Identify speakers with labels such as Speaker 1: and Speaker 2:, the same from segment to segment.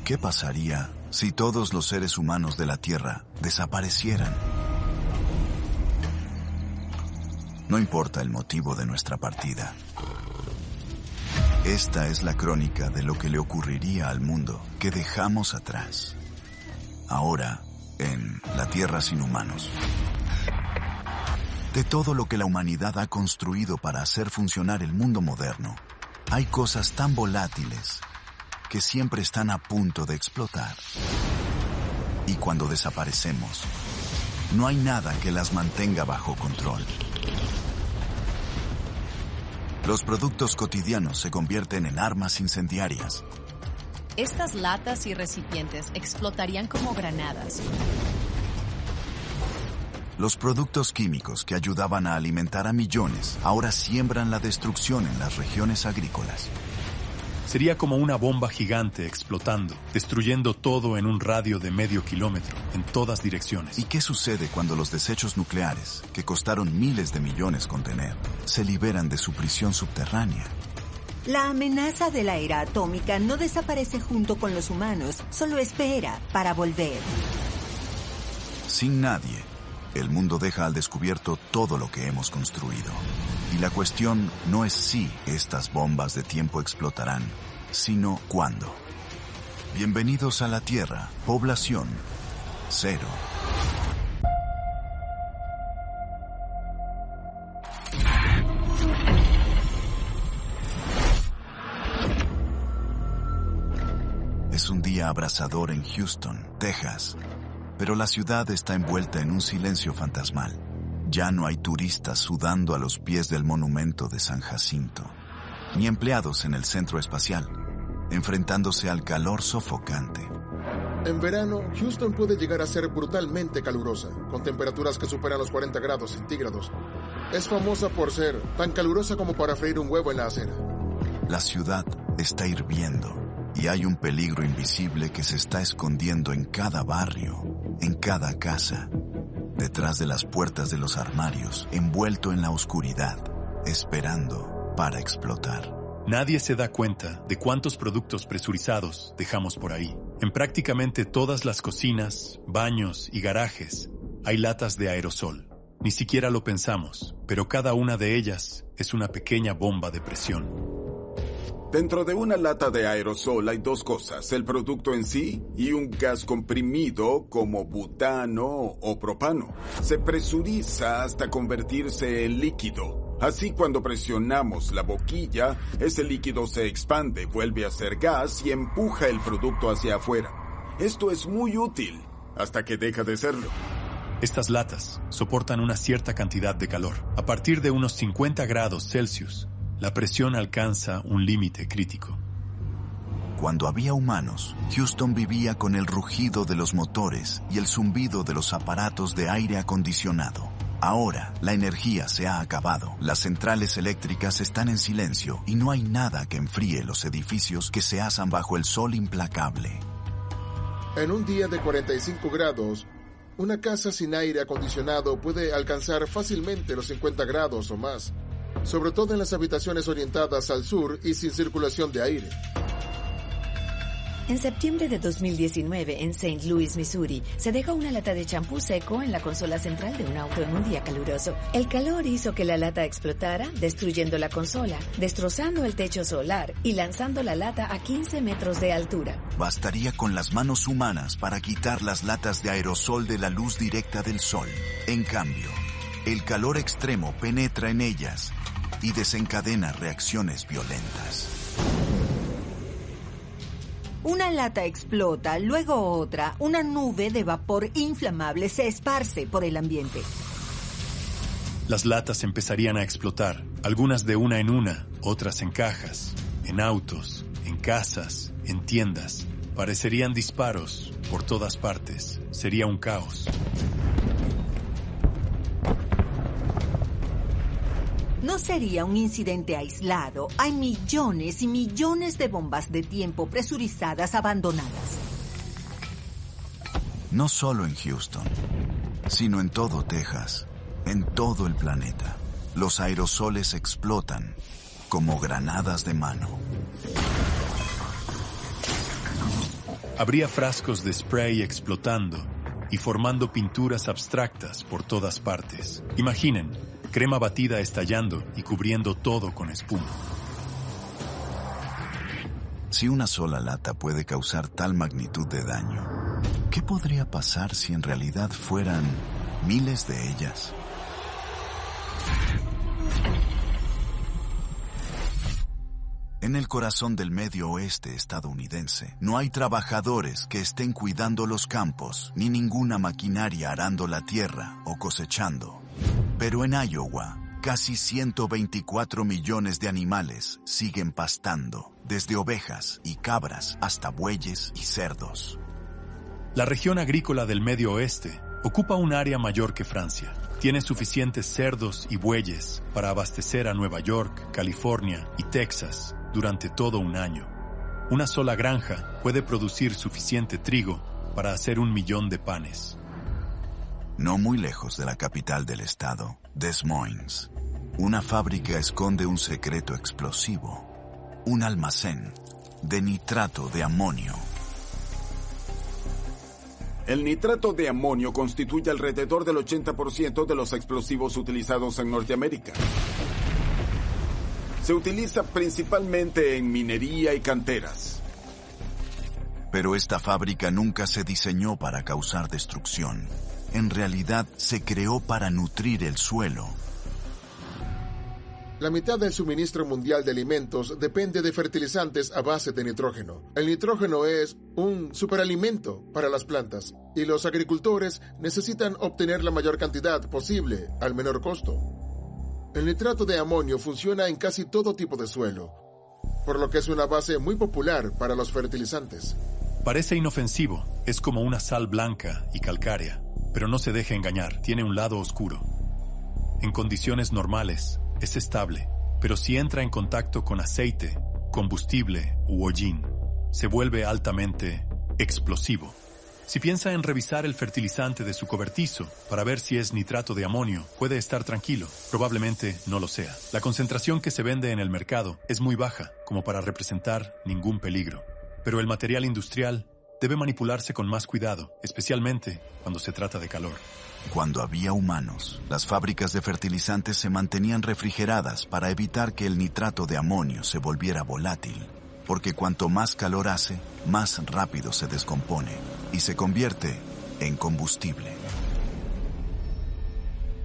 Speaker 1: ¿Qué pasaría si todos los seres humanos de la Tierra desaparecieran? No importa el motivo de nuestra partida. Esta es la crónica de lo que le ocurriría al mundo que dejamos atrás. Ahora, en La Tierra sin humanos. De todo lo que la humanidad ha construido para hacer funcionar el mundo moderno, hay cosas tan volátiles que siempre están a punto de explotar. Y cuando desaparecemos, no hay nada que las mantenga bajo control. Los productos cotidianos se convierten en armas incendiarias.
Speaker 2: Estas latas y recipientes explotarían como granadas.
Speaker 1: Los productos químicos que ayudaban a alimentar a millones ahora siembran la destrucción en las regiones agrícolas.
Speaker 3: Sería como una bomba gigante explotando, destruyendo todo en un radio de medio kilómetro, en todas direcciones.
Speaker 1: ¿Y qué sucede cuando los desechos nucleares, que costaron miles de millones contener, se liberan de su prisión subterránea?
Speaker 4: La amenaza de la era atómica no desaparece junto con los humanos, solo espera para volver.
Speaker 1: Sin nadie, el mundo deja al descubierto todo lo que hemos construido. Y la cuestión no es si estas bombas de tiempo explotarán, sino cuándo. Bienvenidos a la Tierra, población 0. Es un día abrasador en Houston, Texas, pero la ciudad está envuelta en un silencio fantasmal. Ya no hay turistas sudando a los pies del monumento de San Jacinto, ni empleados en el centro espacial, enfrentándose al calor sofocante.
Speaker 5: En verano, Houston puede llegar a ser brutalmente calurosa, con temperaturas que superan los 40 grados centígrados. Es famosa por ser tan calurosa como para freír un huevo en la acera.
Speaker 1: La ciudad está hirviendo y hay un peligro invisible que se está escondiendo en cada barrio, en cada casa, detrás de las puertas de los armarios, envuelto en la oscuridad, esperando para explotar.
Speaker 3: Nadie se da cuenta de cuántos productos presurizados dejamos por ahí. En prácticamente todas las cocinas, baños y garajes hay latas de aerosol. Ni siquiera lo pensamos, pero cada una de ellas es una pequeña bomba de presión.
Speaker 6: Dentro de una lata de aerosol hay dos cosas, el producto en sí y un gas comprimido como butano o propano. Se presuriza hasta convertirse en líquido. Así, cuando presionamos la boquilla, ese líquido se expande, vuelve a ser gas y empuja el producto hacia afuera. Esto es muy útil hasta que deja de serlo.
Speaker 3: Estas latas soportan una cierta cantidad de calor. A partir de unos 50 grados Celsius, la presión alcanza un límite crítico.
Speaker 1: Cuando había humanos, Houston vivía con el rugido de los motores y el zumbido de los aparatos de aire acondicionado. Ahora, la energía se ha acabado. Las centrales eléctricas están en silencio y no hay nada que enfríe los edificios que se asan bajo el sol implacable.
Speaker 5: En un día de 45 grados, una casa sin aire acondicionado puede alcanzar fácilmente los 50 grados o más, sobre todo en las habitaciones orientadas al sur y sin circulación de aire.
Speaker 4: En septiembre de 2019, en St. Louis, Missouri, se dejó una lata de champú seco en la consola central de un auto en un día caluroso. El calor hizo que la lata explotara, destruyendo la consola, destrozando el techo solar y lanzando la lata a 15 metros de altura.
Speaker 1: Bastaría con las manos humanas para quitar las latas de aerosol de la luz directa del sol. En cambio, el calor extremo penetra en ellas y desencadena reacciones violentas.
Speaker 4: Una lata explota, luego otra. Una nube de vapor inflamable se esparce por el ambiente.
Speaker 3: Las latas empezarían a explotar, algunas de una en una, otras en cajas, en autos, en casas, en tiendas. Parecerían disparos por todas partes. Sería un caos.
Speaker 4: No sería un incidente aislado. Hay millones y millones de bombas de tiempo presurizadas abandonadas.
Speaker 1: No solo en Houston, sino en todo Texas, en todo el planeta. Los aerosoles explotan como granadas de mano.
Speaker 3: Habría frascos de spray explotando y formando pinturas abstractas por todas partes. Imaginen, crema batida estallando y cubriendo todo con espuma.
Speaker 1: Si una sola lata puede causar tal magnitud de daño, ¿qué podría pasar si en realidad fueran miles de ellas? En el corazón del medio oeste estadounidense, no hay trabajadores que estén cuidando los campos, ni ninguna maquinaria arando la tierra o cosechando. Pero en Iowa, casi 124 millones de animales siguen pastando, desde ovejas y cabras hasta bueyes y cerdos.
Speaker 3: La región agrícola del medio oeste ocupa un área mayor que Francia. Tiene suficientes cerdos y bueyes para abastecer a Nueva York, California y Texas durante todo un año. Una sola granja puede producir suficiente trigo para hacer 1 millón de panes.
Speaker 1: No muy lejos de la capital del estado, Des Moines, una fábrica esconde un secreto explosivo, un almacén de nitrato de amonio.
Speaker 6: El nitrato de amonio constituye alrededor del 80% de los explosivos utilizados en Norteamérica. Se utiliza principalmente en minería y canteras.
Speaker 1: Pero esta fábrica nunca se diseñó para causar destrucción. En realidad, se creó para nutrir el suelo.
Speaker 5: La mitad del suministro mundial de alimentos depende de fertilizantes a base de nitrógeno. El nitrógeno es un superalimento para las plantas y los agricultores necesitan obtener la mayor cantidad posible al menor costo. El nitrato de amonio funciona en casi todo tipo de suelo, por lo que es una base muy popular para los fertilizantes.
Speaker 3: Parece inofensivo, es como una sal blanca y calcárea, pero no se deje engañar, tiene un lado oscuro. En condiciones normales, es estable, pero si entra en contacto con aceite, combustible u hollín, se vuelve altamente explosivo. Si piensa en revisar el fertilizante de su cobertizo para ver si es nitrato de amonio, puede estar tranquilo, probablemente no lo sea. La concentración que se vende en el mercado es muy baja, como para representar ningún peligro. Pero el material industrial debe manipularse con más cuidado, especialmente cuando se trata de calor.
Speaker 1: Cuando había humanos, las fábricas de fertilizantes se mantenían refrigeradas para evitar que el nitrato de amonio se volviera volátil, porque cuanto más calor hace, más rápido se descompone y se convierte en combustible.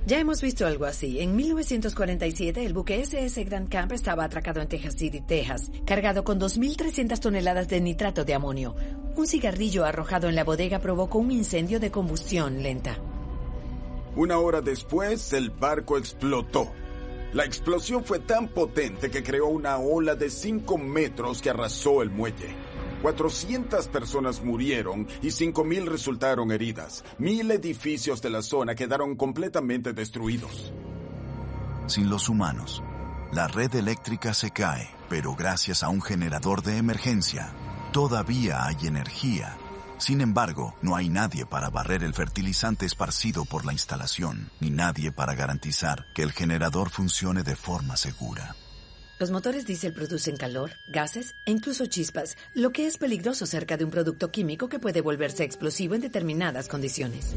Speaker 4: Ya hemos visto algo así. En 1947, el buque SS Grand Camp estaba atracado en Texas City, Texas, cargado con 2.300 toneladas de nitrato de amonio. Un cigarrillo arrojado en la bodega provocó un incendio de combustión lenta.
Speaker 6: 1 hora después, el barco explotó. La explosión fue tan potente que creó una ola de 5 metros que arrasó el muelle. 400 personas murieron y 5,000 resultaron heridas. 1,000 edificios de la zona quedaron completamente destruidos.
Speaker 1: Sin los humanos, la red eléctrica se cae, pero gracias a un generador de emergencia, todavía hay energía. Sin embargo, no hay nadie para barrer el fertilizante esparcido por la instalación, ni nadie para garantizar que el generador funcione de forma segura.
Speaker 4: Los motores diésel producen calor, gases e incluso chispas, lo que es peligroso cerca de un producto químico que puede volverse explosivo en determinadas condiciones.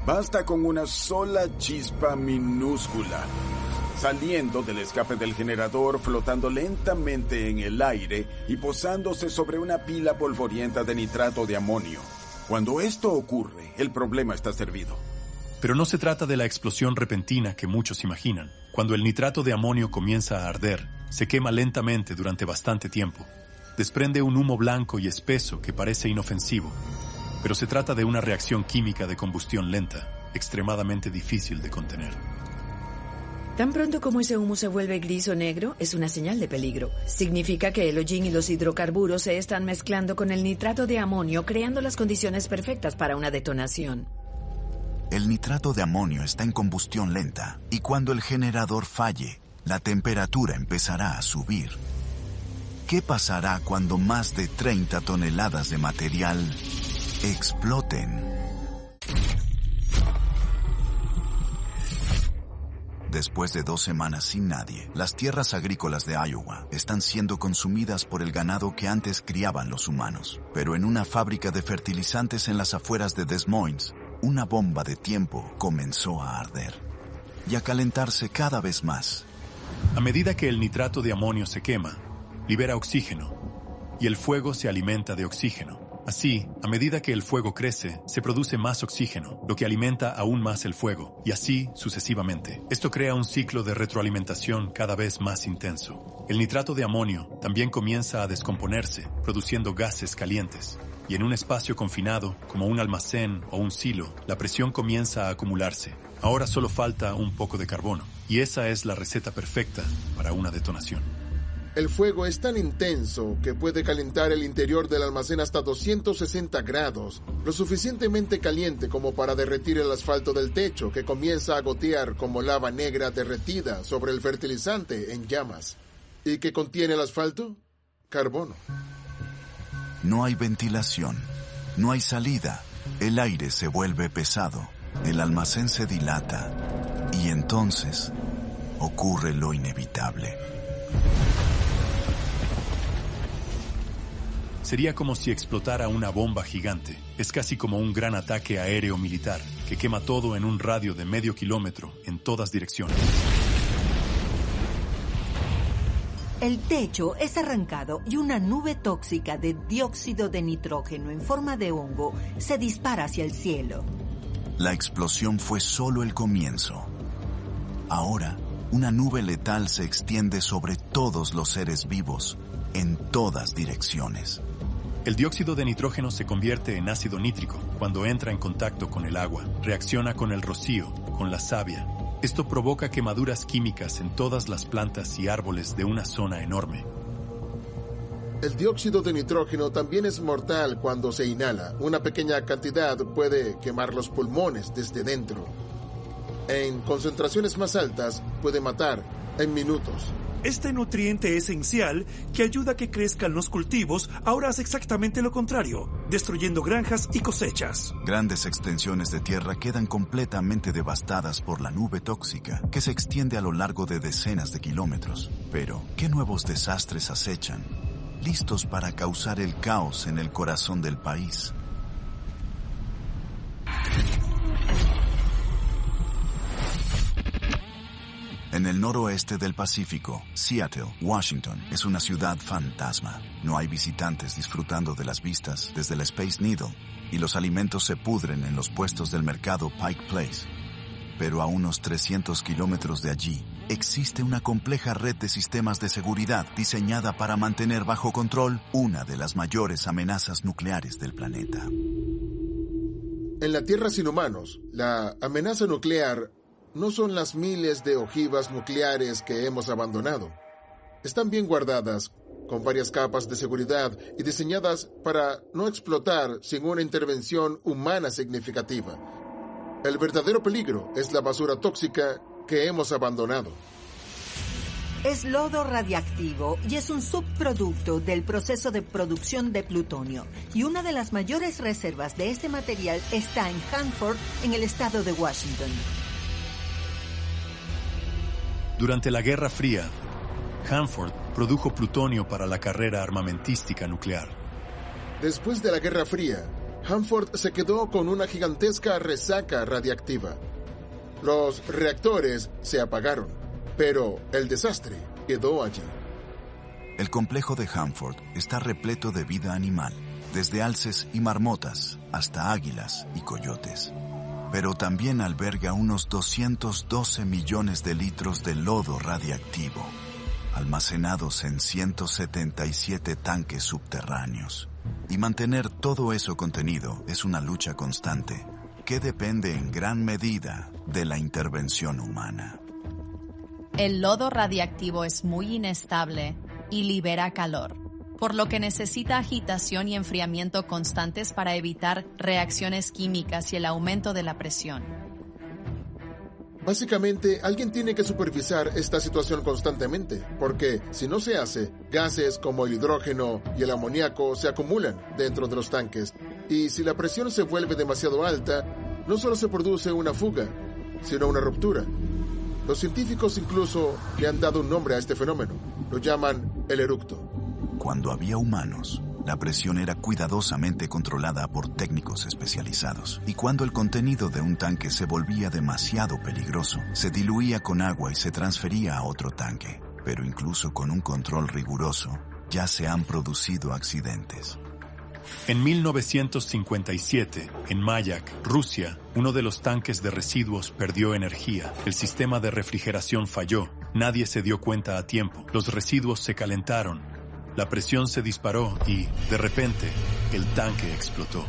Speaker 6: Basta con una sola chispa minúscula, saliendo del escape del generador, flotando lentamente en el aire y posándose sobre una pila polvorienta de nitrato de amonio. Cuando esto ocurre, el problema está servido.
Speaker 3: Pero no se trata de la explosión repentina que muchos imaginan. Cuando el nitrato de amonio comienza a arder, se quema lentamente durante bastante tiempo. Desprende un humo blanco y espeso que parece inofensivo, pero se trata de una reacción química de combustión lenta, extremadamente difícil de contener.
Speaker 4: Tan pronto como ese humo se vuelve gris o negro, es una señal de peligro. Significa que el hollín y los hidrocarburos se están mezclando con el nitrato de amonio, creando las condiciones perfectas para una detonación.
Speaker 1: El nitrato de amonio está en combustión lenta y cuando el generador falle, la temperatura empezará a subir. ¿Qué pasará cuando más de 30 toneladas de material exploten? Después de 2 semanas sin nadie, las tierras agrícolas de Iowa están siendo consumidas por el ganado que antes criaban los humanos. Pero en una fábrica de fertilizantes en las afueras de Des Moines, una bomba de tiempo comenzó a arder y a calentarse cada vez más.
Speaker 3: A medida que el nitrato de amonio se quema, libera oxígeno, y el fuego se alimenta de oxígeno. Así, a medida que el fuego crece, se produce más oxígeno, lo que alimenta aún más el fuego, y así sucesivamente. Esto crea un ciclo de retroalimentación cada vez más intenso. El nitrato de amonio también comienza a descomponerse, produciendo gases calientes. Y en un espacio confinado, como un almacén o un silo, la presión comienza a acumularse. Ahora solo falta un poco de carbono, y esa es la receta perfecta para una detonación.
Speaker 5: El fuego es tan intenso que puede calentar el interior del almacén hasta 260 grados, lo suficientemente caliente como para derretir el asfalto del techo, que comienza a gotear como lava negra derretida sobre el fertilizante en llamas. ¿Y qué contiene el asfalto? Carbono.
Speaker 1: No hay ventilación, no hay salida, el aire se vuelve pesado, el almacén se dilata y entonces ocurre lo inevitable.
Speaker 3: Sería como si explotara una bomba gigante. Es casi como un gran ataque aéreo militar que quema todo en un radio de medio kilómetro en todas direcciones.
Speaker 7: El techo es arrancado y una nube tóxica de dióxido de nitrógeno en forma de hongo se dispara hacia el cielo.
Speaker 1: La explosión fue solo el comienzo. Ahora, una nube letal se extiende sobre todos los seres vivos, en todas direcciones.
Speaker 3: El dióxido de nitrógeno se convierte en ácido nítrico cuando entra en contacto con el agua, reacciona con el rocío, con la savia. Esto provoca quemaduras químicas en todas las plantas y árboles de una zona enorme.
Speaker 5: El dióxido de nitrógeno también es mortal cuando se inhala. Una pequeña cantidad puede quemar los pulmones desde dentro. En concentraciones más altas puede matar en minutos.
Speaker 8: Este nutriente esencial que ayuda a que crezcan los cultivos ahora hace exactamente lo contrario, destruyendo granjas y cosechas.
Speaker 1: Grandes extensiones de tierra quedan completamente devastadas por la nube tóxica que se extiende a lo largo de decenas de kilómetros. Pero, ¿qué nuevos desastres acechan? Listos para causar el caos en el corazón del país. En el noroeste del Pacífico, Seattle, Washington, es una ciudad fantasma. No hay visitantes disfrutando de las vistas desde la Space Needle y los alimentos se pudren en los puestos del mercado Pike Place. Pero a unos 300 kilómetros de allí, existe una compleja red de sistemas de seguridad diseñada para mantener bajo control una de las mayores amenazas nucleares del planeta.
Speaker 5: En la Tierra sin humanos, la amenaza nuclear no son las miles de ojivas nucleares que hemos abandonado. Están bien guardadas, con varias capas de seguridad y diseñadas para no explotar sin una intervención humana significativa. El verdadero peligro es la basura tóxica que hemos abandonado.
Speaker 7: Es lodo radiactivo y es un subproducto del proceso de producción de plutonio. Y una de las mayores reservas de este material está en Hanford, en el estado de Washington.
Speaker 3: Durante la Guerra Fría, Hanford produjo plutonio para la carrera armamentística nuclear.
Speaker 5: Después de la Guerra Fría, Hanford se quedó con una gigantesca resaca radiactiva. Los reactores se apagaron, pero el desastre quedó allí.
Speaker 1: El complejo de Hanford está repleto de vida animal, desde alces y marmotas hasta águilas y coyotes. Pero también alberga unos 212 millones de litros de lodo radiactivo, almacenados en 177 tanques subterráneos. Y mantener todo eso contenido es una lucha constante, que depende en gran medida de la intervención humana.
Speaker 2: El lodo radiactivo es muy inestable y libera calor, por lo que necesita agitación y enfriamiento constantes para evitar reacciones químicas y el aumento de la presión.
Speaker 5: Básicamente, alguien tiene que supervisar esta situación constantemente, porque si no se hace, gases como el hidrógeno y el amoníaco se acumulan dentro de los tanques, y si la presión se vuelve demasiado alta, no solo se produce una fuga, sino una ruptura. Los científicos incluso le han dado un nombre a este fenómeno. Lo llaman el eructo.
Speaker 1: Cuando había humanos, la presión era cuidadosamente controlada por técnicos especializados. Y cuando el contenido de un tanque se volvía demasiado peligroso, se diluía con agua y se transfería a otro tanque. Pero incluso con un control riguroso, ya se han producido accidentes.
Speaker 3: En 1957, en Mayak, Rusia, uno de los tanques de residuos perdió energía. El sistema de refrigeración falló. Nadie se dio cuenta a tiempo. Los residuos se calentaron. La presión se disparó y, de repente, el tanque explotó.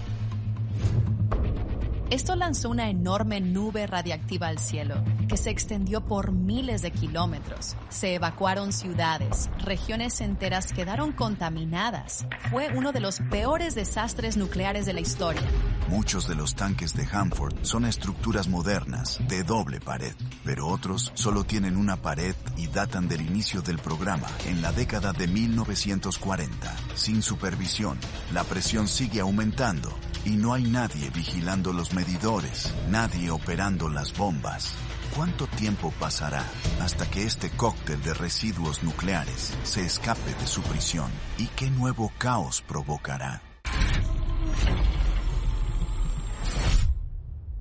Speaker 2: Esto lanzó una enorme nube radiactiva al cielo, que se extendió por miles de kilómetros. Se evacuaron ciudades, regiones enteras quedaron contaminadas. Fue uno de los peores desastres nucleares de la historia.
Speaker 1: Muchos de los tanques de Hanford son estructuras modernas, de doble pared, pero otros solo tienen una pared y datan del inicio del programa, en la década de 1940. Sin supervisión, la presión sigue aumentando y no hay nadie vigilando los medidores, nadie operando las bombas. ¿Cuánto tiempo pasará hasta que este cóctel de residuos nucleares se escape de su prisión? ¿Y qué nuevo caos provocará?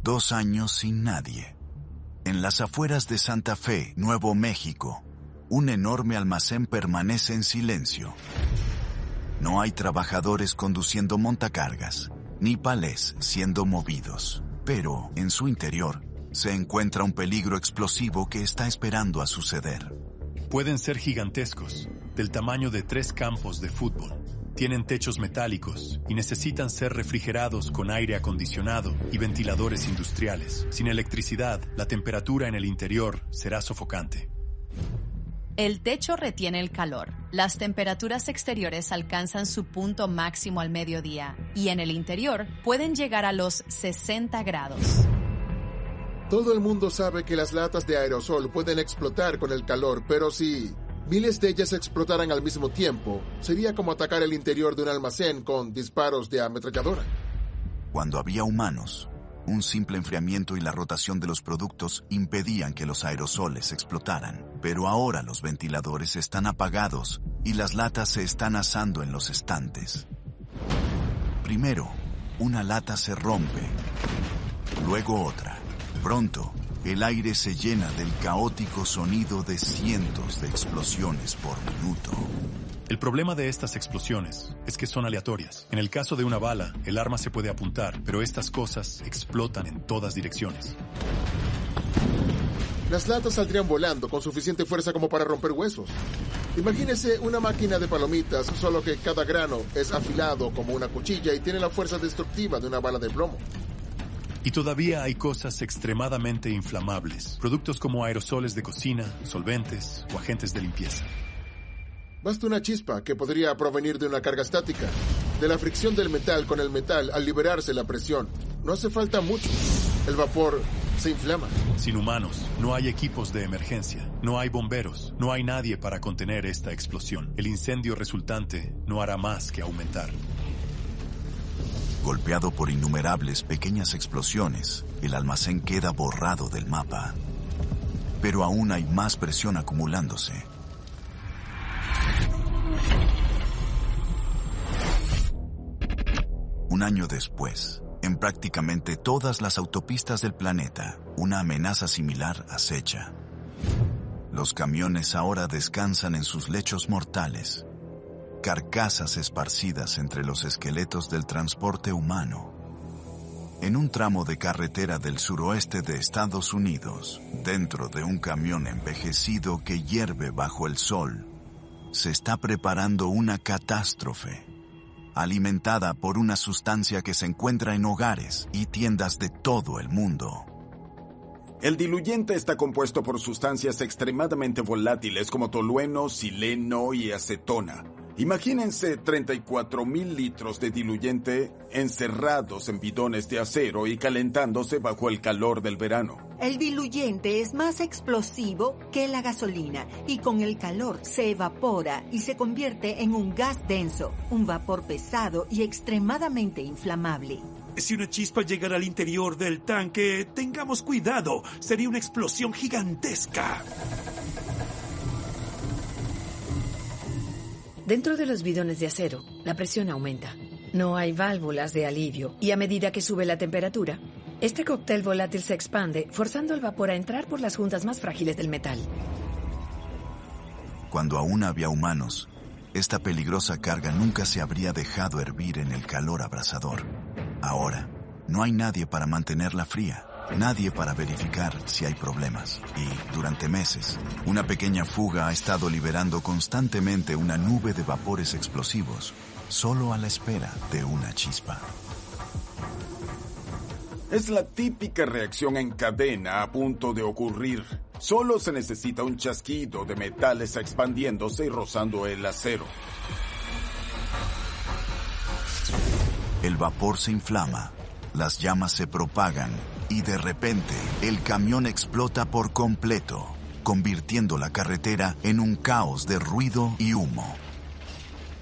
Speaker 1: 2 años sin nadie. En las afueras de Santa Fe, Nuevo México, un enorme almacén permanece en silencio. No hay trabajadores conduciendo montacargas, ni palés siendo movidos. Pero, en su interior, se encuentra un peligro explosivo que está esperando a suceder.
Speaker 3: Pueden ser gigantescos, del tamaño de 3 campos de fútbol. Tienen techos metálicos y necesitan ser refrigerados con aire acondicionado y ventiladores industriales. Sin electricidad, la temperatura en el interior será sofocante.
Speaker 2: El techo retiene el calor. Las temperaturas exteriores alcanzan su punto máximo al mediodía y en el interior pueden llegar a los 60 grados.
Speaker 5: Todo el mundo sabe que las latas de aerosol pueden explotar con el calor, pero si miles de ellas explotaran al mismo tiempo, sería como atacar el interior de un almacén con disparos de ametralladora.
Speaker 1: Cuando había humanos, un simple enfriamiento y la rotación de los productos impedían que los aerosoles explotaran. Pero ahora los ventiladores están apagados y las latas se están asando en los estantes. Primero, una lata se rompe, luego otra. Pronto, el aire se llena del caótico sonido de cientos de explosiones por minuto.
Speaker 3: El problema de estas explosiones es que son aleatorias. En el caso de una bala, el arma se puede apuntar, pero estas cosas explotan en todas direcciones.
Speaker 5: Las latas saldrían volando con suficiente fuerza como para romper huesos. Imagínese una máquina de palomitas, solo que cada grano es afilado como una cuchilla y tiene la fuerza destructiva de una bala de plomo.
Speaker 3: Y todavía hay cosas extremadamente inflamables, productos como aerosoles de cocina, solventes o agentes de limpieza.
Speaker 5: Basta una chispa que podría provenir de una carga estática, de la fricción del metal con el metal al liberarse la presión. No hace falta mucho. El vapor se inflama.
Speaker 3: Sin humanos, no hay equipos de emergencia, no hay bomberos, no hay nadie para contener esta explosión. El incendio resultante no hará más que aumentar.
Speaker 1: Golpeado por innumerables pequeñas explosiones, el almacén queda borrado del mapa. Pero aún hay más presión acumulándose. Un año después, en prácticamente todas las autopistas del planeta, una amenaza similar acecha. Los camiones ahora descansan en sus lechos mortales, carcasas esparcidas entre los esqueletos del transporte humano. En un tramo de carretera del suroeste de Estados Unidos, dentro de un camión envejecido que hierve bajo el sol, se está preparando una catástrofe, alimentada por una sustancia que se encuentra en hogares y tiendas de todo el mundo.
Speaker 6: El diluyente está compuesto por sustancias extremadamente volátiles como tolueno, sileno y acetona. Imagínense 34,000 litros de diluyente encerrados en bidones de acero y calentándose bajo el calor del verano.
Speaker 7: El diluyente es más explosivo que la gasolina y con el calor se evapora y se convierte en un gas denso, un vapor pesado y extremadamente inflamable.
Speaker 8: Si una chispa llegara al interior del tanque, tengamos cuidado. Sería una explosión gigantesca.
Speaker 4: Dentro de los bidones de acero, la presión aumenta. No hay válvulas de alivio y a medida que sube la temperatura, este cóctel volátil se expande, forzando el vapor a entrar por las juntas más frágiles del metal.
Speaker 1: Cuando aún había humanos, esta peligrosa carga nunca se habría dejado hervir en el calor abrasador. Ahora, no hay nadie para mantenerla fría. Nadie para verificar si hay problemas. Y, durante meses, una pequeña fuga ha estado liberando constantemente una nube de vapores explosivos, solo a la espera de una chispa.
Speaker 6: Es la típica reacción en cadena a punto de ocurrir. Solo se necesita un chasquido de metales expandiéndose y rozando el acero.
Speaker 1: El vapor se inflama, las llamas se propagan y de repente el camión explota por completo, convirtiendo la carretera en un caos de ruido y humo.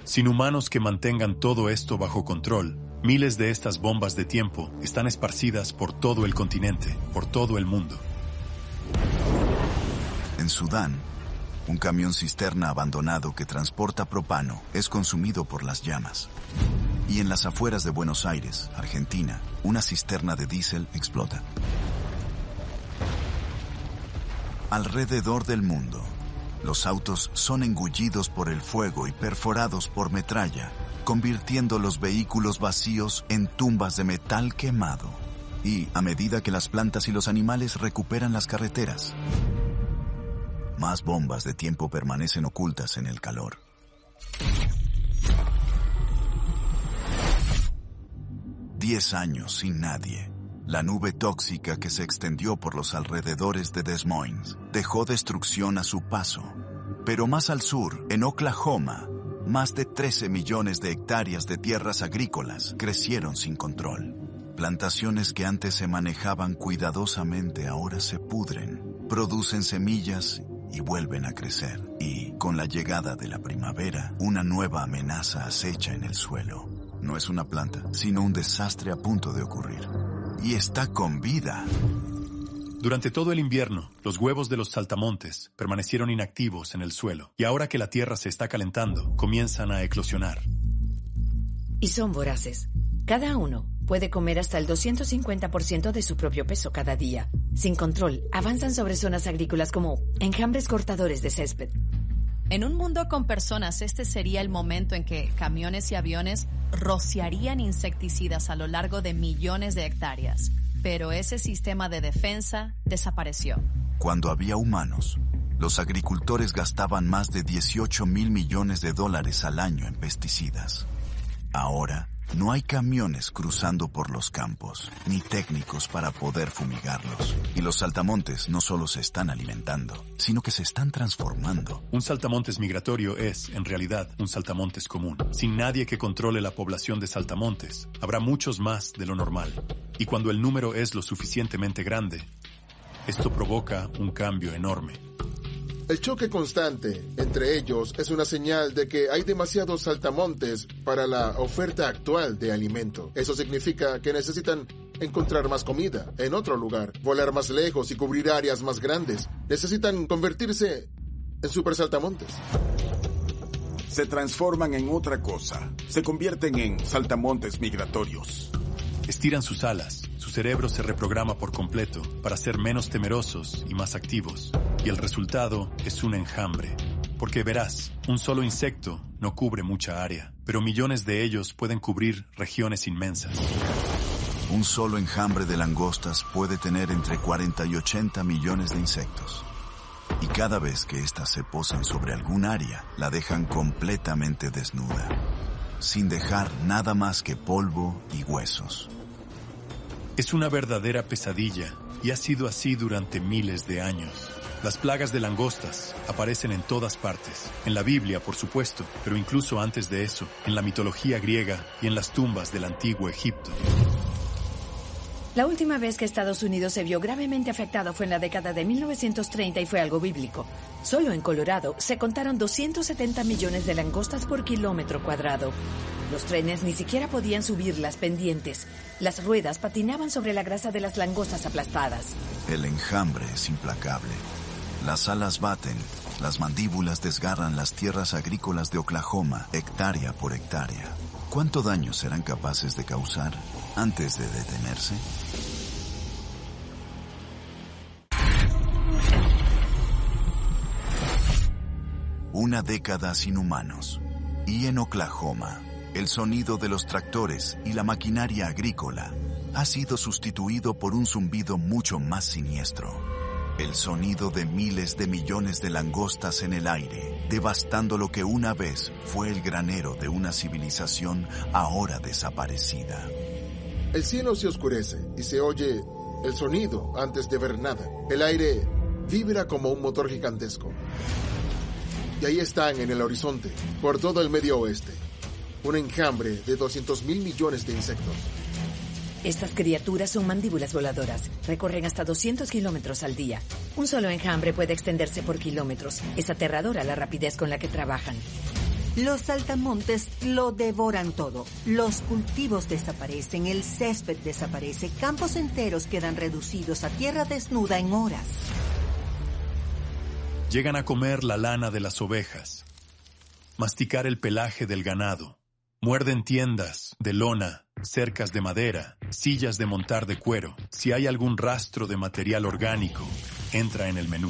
Speaker 3: Sin humanos que mantengan todo esto bajo control, miles de estas bombas de tiempo están esparcidas por todo el continente, por todo el mundo.
Speaker 1: En Sudán, un camión cisterna abandonado que transporta propano es consumido por las llamas. Y en las afueras de Buenos Aires, Argentina, una cisterna de diésel explota. Alrededor del mundo, los autos son engullidos por el fuego y perforados por metralla, convirtiendo los vehículos vacíos en tumbas de metal quemado. Y a medida que las plantas y los animales recuperan las carreteras, más bombas de tiempo permanecen ocultas en el calor. Diez años sin nadie. La nube tóxica que se extendió por los alrededores de Des Moines dejó destrucción a su paso. Pero más al sur, en Oklahoma, más de 13 millones de hectáreas de tierras agrícolas crecieron sin control. Plantaciones que antes se manejaban cuidadosamente ahora se pudren, producen semillas y vuelven a crecer. Y, con la llegada de la primavera, una nueva amenaza acecha en el suelo. No es una planta, sino un desastre a punto de ocurrir. Y está con vida.
Speaker 3: Durante todo el invierno, los huevos de los saltamontes permanecieron inactivos en el suelo. Y ahora que la tierra se está calentando, comienzan a eclosionar.
Speaker 4: Y son voraces. Cada uno puede comer hasta el 250% de su propio peso cada día. Sin control, avanzan sobre zonas agrícolas como enjambres cortadores de césped.
Speaker 2: En un mundo con personas, este sería el momento en que camiones y aviones rociarían insecticidas a lo largo de millones de hectáreas. Pero ese sistema de defensa desapareció.
Speaker 1: Cuando había humanos, los agricultores gastaban más de $18 mil millones al año en pesticidas. Ahora, no hay camiones cruzando por los campos, ni técnicos para poder fumigarlos. Y los saltamontes no solo se están alimentando, sino que se están transformando.
Speaker 3: Un saltamontes migratorio es, en realidad, un saltamontes común. Sin nadie que controle la población de saltamontes, habrá muchos más de lo normal. Y cuando el número es lo suficientemente grande, esto provoca un cambio enorme.
Speaker 5: El choque constante entre ellos es una señal de que hay demasiados saltamontes para la oferta actual de alimento. Eso significa que necesitan encontrar más comida en otro lugar, volar más lejos y cubrir áreas más grandes. Necesitan convertirse en super saltamontes.
Speaker 6: Se transforman en otra cosa. Se convierten en saltamontes migratorios.
Speaker 3: Estiran sus alas, su cerebro se reprograma por completo para ser menos temerosos y más activos. Y el resultado es un enjambre. Porque verás, un solo insecto no cubre mucha área, pero millones de ellos pueden cubrir regiones inmensas.
Speaker 1: Un solo enjambre de langostas puede tener entre 40 y 80 millones de insectos. Y cada vez que éstas se posan sobre algún área, la dejan completamente desnuda, sin dejar nada más que polvo y huesos.
Speaker 3: Es una verdadera pesadilla, y ha sido así durante miles de años. Las plagas de langostas aparecen en todas partes. En la Biblia, por supuesto, pero incluso antes de eso, en la mitología griega y en las tumbas del antiguo Egipto.
Speaker 4: La última vez que Estados Unidos se vio gravemente afectado fue en la década de 1930 y fue algo bíblico. Solo en Colorado se contaron 270 millones de langostas por kilómetro cuadrado. Los trenes ni siquiera podían subir las pendientes. Las ruedas patinaban sobre la grasa de las langostas aplastadas.
Speaker 1: El enjambre es implacable. Las alas baten, las mandíbulas desgarran las tierras agrícolas de Oklahoma, hectárea por hectárea. ¿Cuánto daño serán capaces de causar antes de detenerse? Una década sin humanos. Y en Oklahoma, el sonido de los tractores y la maquinaria agrícola ha sido sustituido por un zumbido mucho más siniestro. El sonido de miles de millones de langostas en el aire, devastando lo que una vez fue el granero de una civilización ahora desaparecida.
Speaker 5: El cielo se oscurece y se oye el sonido antes de ver nada. El aire vibra como un motor gigantesco. Y ahí están en el horizonte, por todo el medio oeste, un enjambre de 200,000 millones de insectos.
Speaker 4: Estas criaturas son mandíbulas voladoras. Recorren hasta 200 kilómetros al día. Un solo enjambre puede extenderse por kilómetros. Es aterradora la rapidez con la que trabajan.
Speaker 7: Los saltamontes lo devoran todo. Los cultivos desaparecen, el césped desaparece, campos enteros quedan reducidos a tierra desnuda en horas.
Speaker 3: Llegan a comer la lana de las ovejas, masticar el pelaje del ganado, muerden tiendas de lona, cercas de madera, sillas de montar de cuero. Si hay algún rastro de material orgánico, entra en el menú.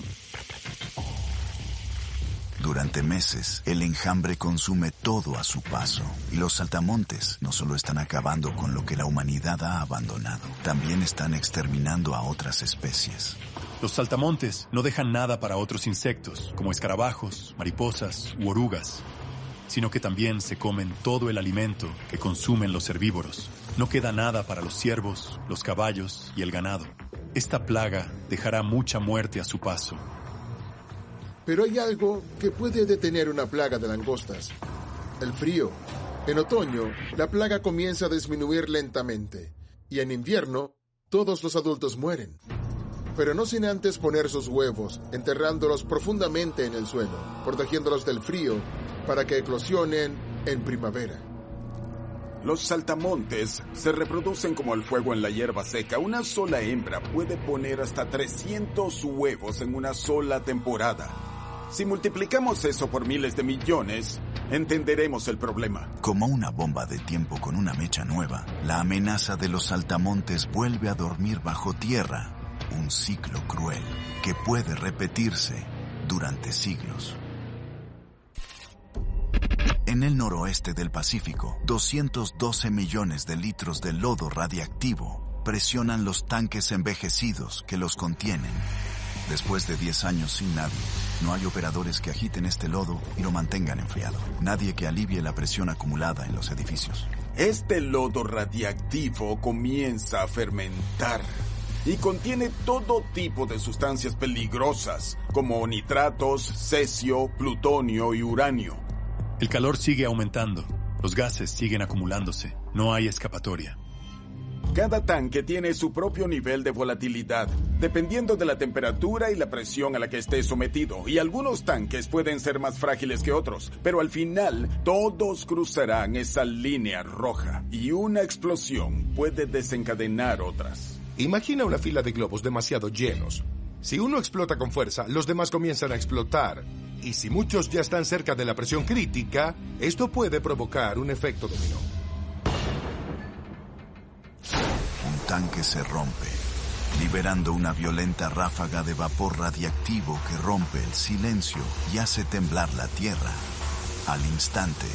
Speaker 1: Durante meses, el enjambre consume todo a su paso. Y los saltamontes no solo están acabando con lo que la humanidad ha abandonado, también están exterminando a otras especies.
Speaker 3: Los saltamontes no dejan nada para otros insectos, como escarabajos, mariposas u orugas, sino que también se comen todo el alimento que consumen los herbívoros. No queda nada para los ciervos, los caballos y el ganado. Esta plaga dejará mucha muerte a su paso.
Speaker 5: Pero hay algo que puede detener una plaga de langostas: el frío. En otoño, la plaga comienza a disminuir lentamente, y en invierno, todos los adultos mueren. Pero no sin antes poner sus huevos, enterrándolos profundamente en el suelo, protegiéndolos del frío para que eclosionen en primavera.
Speaker 6: Los saltamontes se reproducen como el fuego en la hierba seca. Una sola hembra puede poner hasta 300 huevos en una sola temporada. Si multiplicamos eso por miles de millones, entenderemos el problema.
Speaker 1: Como una bomba de tiempo con una mecha nueva, la amenaza de los saltamontes vuelve a dormir bajo tierra. Un ciclo cruel que puede repetirse durante siglos. En el noroeste del Pacífico, 212 millones de litros de lodo radiactivo presionan los tanques envejecidos que los contienen. Después de 10 años sin nadie, no hay operadores que agiten este lodo y lo mantengan enfriado. Nadie que alivie la presión acumulada en los edificios.
Speaker 6: Este lodo radiactivo comienza a fermentar y contiene todo tipo de sustancias peligrosas, como nitratos, cesio, plutonio y uranio.
Speaker 3: El calor sigue aumentando, los gases siguen acumulándose, no hay escapatoria.
Speaker 6: Cada tanque tiene su propio nivel de volatilidad, dependiendo de la temperatura y la presión a la que esté sometido, y algunos tanques pueden ser más frágiles que otros, pero al final todos cruzarán esa línea roja, y una explosión puede desencadenar otras.
Speaker 9: Imagina una fila de globos demasiado llenos. Si uno explota con fuerza, los demás comienzan a explotar. Y si muchos ya están cerca de la presión crítica, esto puede provocar un efecto dominó.
Speaker 1: Un tanque se rompe, liberando una violenta ráfaga de vapor radiactivo que rompe el silencio y hace temblar la tierra. Al instante,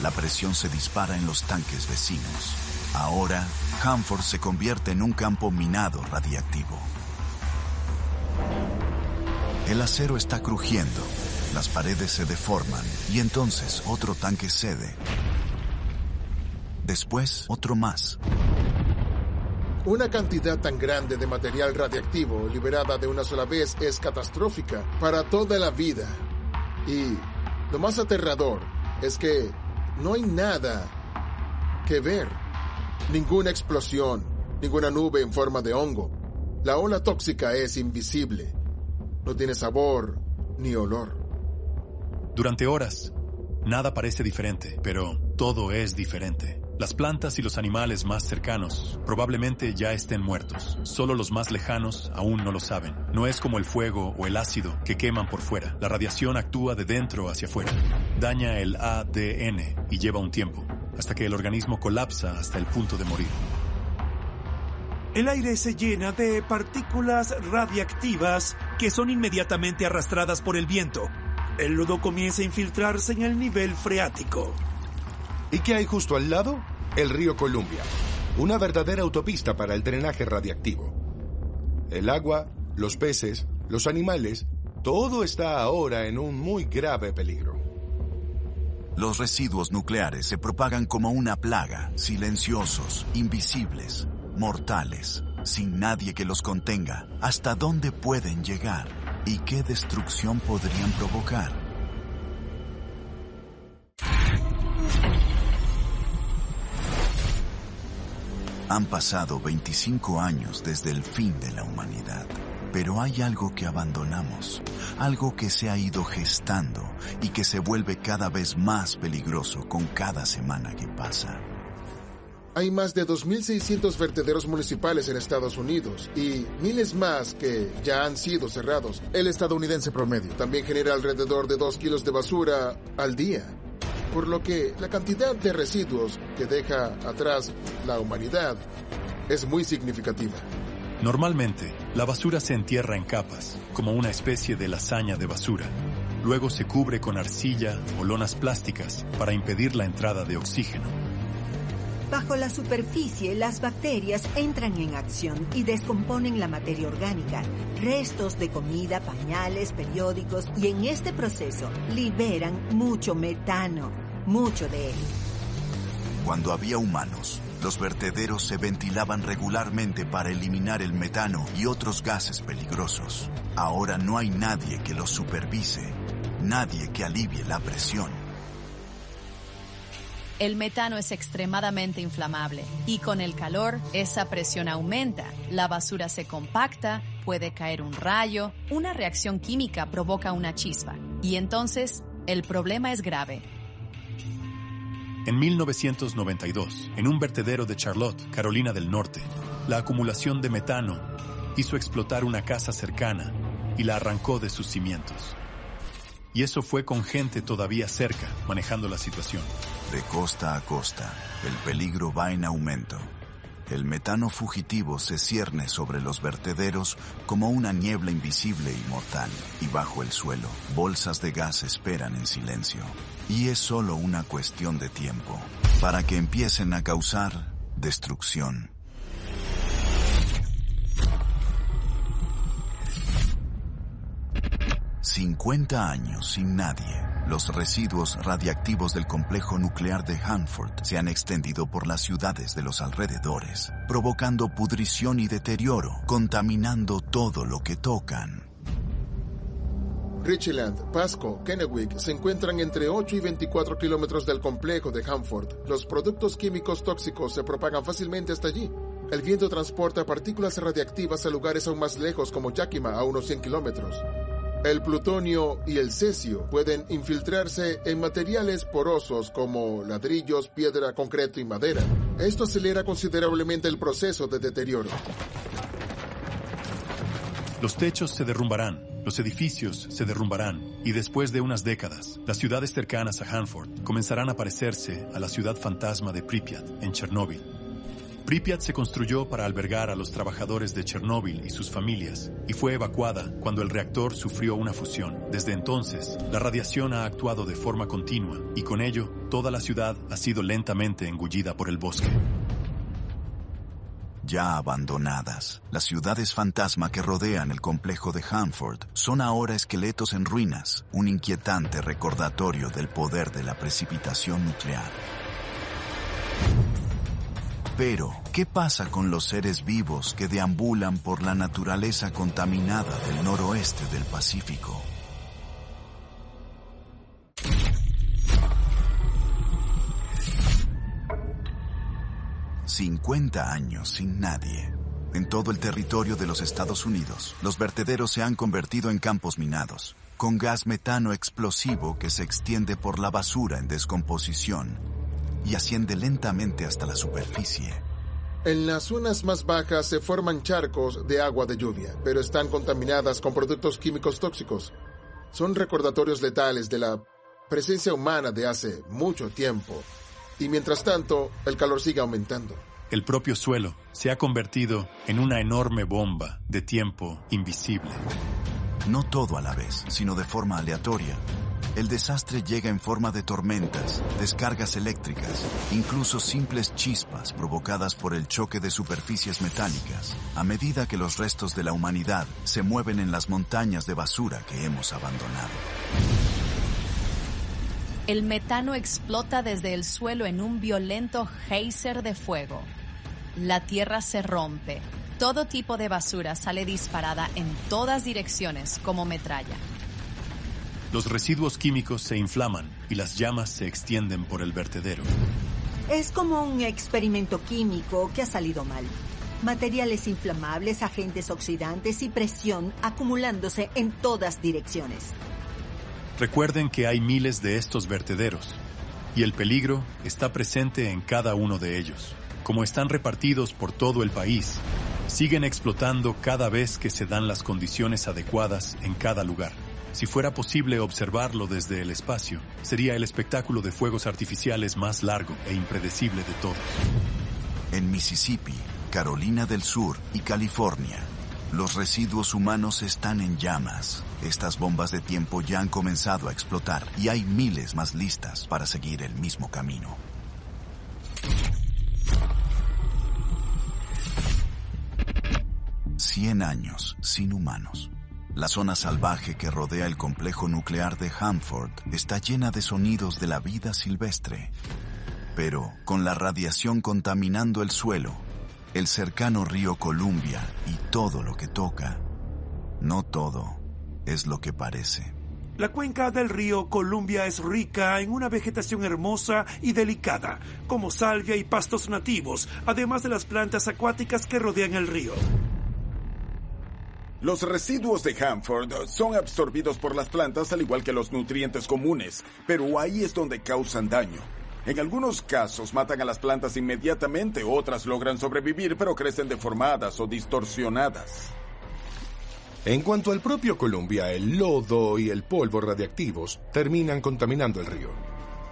Speaker 1: la presión se dispara en los tanques vecinos. Ahora, Hanford se convierte en un campo minado radiactivo. El acero está crujiendo, las paredes se deforman y entonces otro tanque cede. Después, otro más.
Speaker 5: Una cantidad tan grande de material radiactivo liberada de una sola vez es catastrófica para toda la vida. Y lo más aterrador es que no hay nada que ver. Ninguna explosión, ninguna nube en forma de hongo. La ola tóxica es invisible. No tiene sabor ni olor.
Speaker 3: Durante horas, nada parece diferente, pero todo es diferente. Las plantas y los animales más cercanos probablemente ya estén muertos. Solo los más lejanos aún no lo saben. No es como el fuego o el ácido que queman por fuera. La radiación actúa de dentro hacia afuera. Daña el ADN y lleva un tiempo, hasta que el organismo colapsa hasta el punto de morir.
Speaker 8: El aire se llena de partículas radiactivas que son inmediatamente arrastradas por el viento. El lodo comienza a infiltrarse en el nivel freático.
Speaker 9: ¿Y qué hay justo al lado? El río Columbia, una verdadera autopista para el drenaje radiactivo. El agua, los peces, los animales, todo está ahora en un muy grave peligro.
Speaker 1: Los residuos nucleares se propagan como una plaga, silenciosos, invisibles, mortales, sin nadie que los contenga. ¿Hasta dónde pueden llegar? ¿Y qué destrucción podrían provocar? Han pasado 25 años desde el fin de la humanidad, pero hay algo que abandonamos, algo que se ha ido gestando y que se vuelve cada vez más peligroso con cada semana que pasa.
Speaker 5: Hay más de 2.600 vertederos municipales en Estados Unidos y miles más que ya han sido cerrados. El estadounidense promedio también genera alrededor de 2 kilos de basura al día, por lo que la cantidad de residuos que deja atrás la humanidad es muy significativa.
Speaker 3: Normalmente, la basura se entierra en capas, como una especie de lasaña de basura. Luego se cubre con arcilla o lonas plásticas para impedir la entrada de oxígeno.
Speaker 7: Bajo la superficie, las bacterias entran en acción y descomponen la materia orgánica, restos de comida, pañales, periódicos, y en este proceso liberan mucho metano, mucho de él.
Speaker 1: Cuando había humanos, los vertederos se ventilaban regularmente para eliminar el metano y otros gases peligrosos. Ahora no hay nadie que los supervise, nadie que alivie la presión.
Speaker 2: El metano es extremadamente inflamable y con el calor esa presión aumenta, la basura se compacta, puede caer un rayo, una reacción química provoca una chispa y entonces el problema es grave.
Speaker 3: En 1992, en un vertedero de Charlotte, Carolina del Norte, la acumulación de metano hizo explotar una casa cercana y la arrancó de sus cimientos. Y eso fue con gente todavía cerca, manejando la situación.
Speaker 1: De costa a costa, el peligro va en aumento. El metano fugitivo se cierne sobre los vertederos como una niebla invisible y mortal. Y bajo el suelo, bolsas de gas esperan en silencio. Y es solo una cuestión de tiempo para que empiecen a causar destrucción. «50 años sin nadie». Los residuos radiactivos del complejo nuclear de Hanford se han extendido por las ciudades de los alrededores, provocando pudrición y deterioro, contaminando todo lo que tocan.
Speaker 5: Richland, Pasco, Kennewick se encuentran entre 8 y 24 kilómetros del complejo de Hanford. Los productos químicos tóxicos se propagan fácilmente hasta allí. El viento transporta partículas radiactivas a lugares aún más lejos como Yakima, a unos 100 kilómetros. El plutonio y el cesio pueden infiltrarse en materiales porosos como ladrillos, piedra, concreto y madera. Esto acelera considerablemente el proceso de deterioro.
Speaker 3: Los techos se derrumbarán, los edificios se derrumbarán y después de unas décadas, las ciudades cercanas a Hanford comenzarán a parecerse a la ciudad fantasma de Pripyat, en Chernóbil. Pripyat se construyó para albergar a los trabajadores de Chernóbil y sus familias y fue evacuada cuando el reactor sufrió una fusión. Desde entonces, la radiación ha actuado de forma continua y con ello, toda la ciudad ha sido lentamente engullida por el bosque.
Speaker 1: Ya abandonadas, las ciudades fantasma que rodean el complejo de Hanford son ahora esqueletos en ruinas, un inquietante recordatorio del poder de la precipitación nuclear. Pero, ¿qué pasa con los seres vivos que deambulan por la naturaleza contaminada del noroeste del Pacífico? «50 años sin nadie». En todo el territorio de los Estados Unidos, los vertederos se han convertido en campos minados, con gas metano explosivo que se extiende por la basura en descomposición. y asciende lentamente hasta la superficie.
Speaker 5: En las zonas más bajas se forman charcos de agua de lluvia, pero están contaminadas con productos químicos tóxicos. Son recordatorios letales de la presencia humana de hace mucho tiempo. Y mientras tanto, el calor sigue aumentando.
Speaker 3: El propio suelo se ha convertido en una enorme bomba de tiempo invisible.
Speaker 1: No todo a la vez, sino de forma aleatoria. El desastre llega en forma de tormentas, descargas eléctricas, incluso simples chispas provocadas por el choque de superficies metálicas, a medida que los restos de la humanidad se mueven en las montañas de basura que hemos abandonado.
Speaker 2: El metano explota desde el suelo en un violento geyser de fuego. La tierra se rompe. Todo tipo de basura sale disparada en todas direcciones como metralla.
Speaker 3: Los residuos químicos se inflaman y las llamas se extienden por el vertedero.
Speaker 7: Es como un experimento químico que ha salido mal. Materiales inflamables, agentes oxidantes y presión acumulándose en todas direcciones.
Speaker 3: Recuerden que hay miles de estos vertederos y el peligro está presente en cada uno de ellos. Como están repartidos por todo el país, siguen explotando cada vez que se dan las condiciones adecuadas en cada lugar. Si fuera posible observarlo desde el espacio, sería el espectáculo de fuegos artificiales más largo e impredecible de todos.
Speaker 1: En Mississippi, Carolina del Sur y California, los residuos humanos están en llamas. Estas bombas de tiempo ya han comenzado a explotar y hay miles más listas para seguir el mismo camino. «100 años sin humanos». La zona salvaje que rodea el complejo nuclear de Hanford está llena de sonidos de la vida silvestre. Pero, con la radiación contaminando el suelo, el cercano río Columbia y todo lo que toca, no todo es lo que parece.
Speaker 8: La cuenca del río Columbia es rica en una vegetación hermosa y delicada, como salvia y pastos nativos, además de las plantas acuáticas que rodean el río.
Speaker 6: Los residuos de Hanford son absorbidos por las plantas al igual que los nutrientes comunes, pero ahí es donde causan daño. En algunos casos matan a las plantas inmediatamente, otras logran sobrevivir pero crecen deformadas o distorsionadas.
Speaker 9: En cuanto al propio Columbia, el lodo y el polvo radiactivos terminan contaminando el río.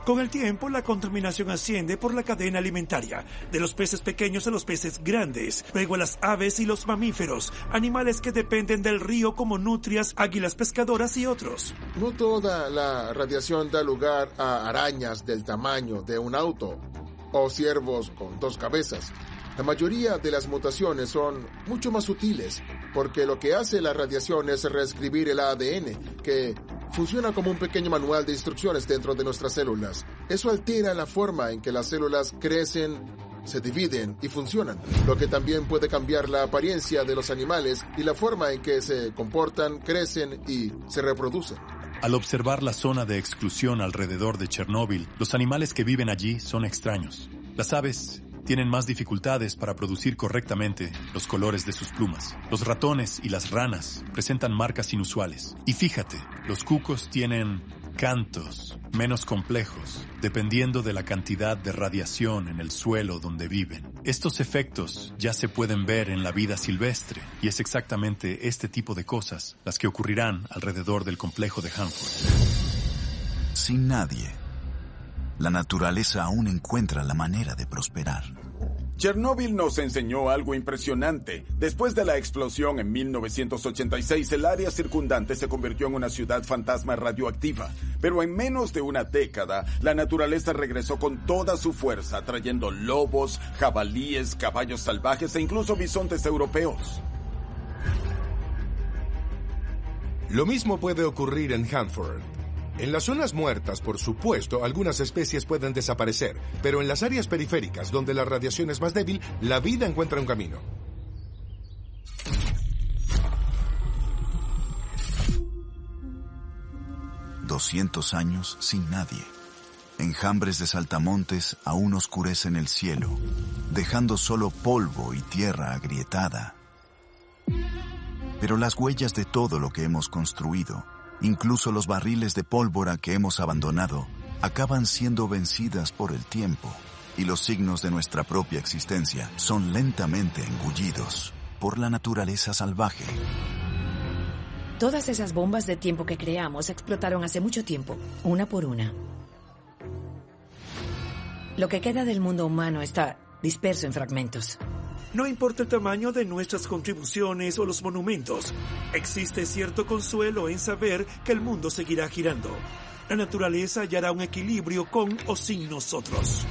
Speaker 8: Con el tiempo, la contaminación asciende por la cadena alimentaria, de los peces pequeños a los peces grandes, luego a las aves y los mamíferos, animales que dependen del río como nutrias, águilas pescadoras y otros.
Speaker 5: No toda la radiación da lugar a arañas del tamaño de un auto o ciervos con 2 cabezas. La mayoría de las mutaciones son mucho más sutiles, porque lo que hace la radiación es reescribir el ADN, que funciona como un pequeño manual de instrucciones dentro de nuestras células. Eso altera la forma en que las células crecen, se dividen y funcionan, lo que también puede cambiar la apariencia de los animales y la forma en que se comportan, crecen y se reproducen.
Speaker 3: Al observar la zona de exclusión alrededor de Chernóbil, los animales que viven allí son extraños. Las aves tienen más dificultades para producir correctamente los colores de sus plumas. Los ratones y las ranas presentan marcas inusuales. Y fíjate, los cucos tienen cantos menos complejos, dependiendo de la cantidad de radiación en el suelo donde viven. Estos efectos ya se pueden ver en la vida silvestre, y es exactamente este tipo de cosas las que ocurrirán alrededor del complejo de Hanford.
Speaker 1: Sin nadie, la naturaleza aún encuentra la manera de prosperar.
Speaker 6: Chernóbil nos enseñó algo impresionante. Después de la explosión en 1986, el área circundante se convirtió en una ciudad fantasma radioactiva. Pero en menos de una década, la naturaleza regresó con toda su fuerza, trayendo lobos, jabalíes, caballos salvajes e incluso bisontes europeos.
Speaker 9: Lo mismo puede ocurrir en Hanford. En las zonas muertas, por supuesto, algunas especies pueden desaparecer, pero en las áreas periféricas, donde la radiación es más débil, la vida encuentra un camino.
Speaker 1: «200 años sin nadie. Enjambres de saltamontes aún oscurecen el cielo, dejando solo polvo y tierra agrietada. Pero las huellas de todo lo que hemos construido, incluso los barriles de pólvora que hemos abandonado, acaban siendo vencidas por el tiempo, y los signos de nuestra propia existencia son lentamente engullidos por la naturaleza salvaje.
Speaker 4: Todas esas bombas de tiempo que creamos explotaron hace mucho tiempo, una por una. Lo que queda del mundo humano está disperso en fragmentos.
Speaker 8: No importa el tamaño de nuestras contribuciones o los monumentos, existe cierto consuelo en saber que el mundo seguirá girando. La naturaleza hallará un equilibrio con o sin nosotros.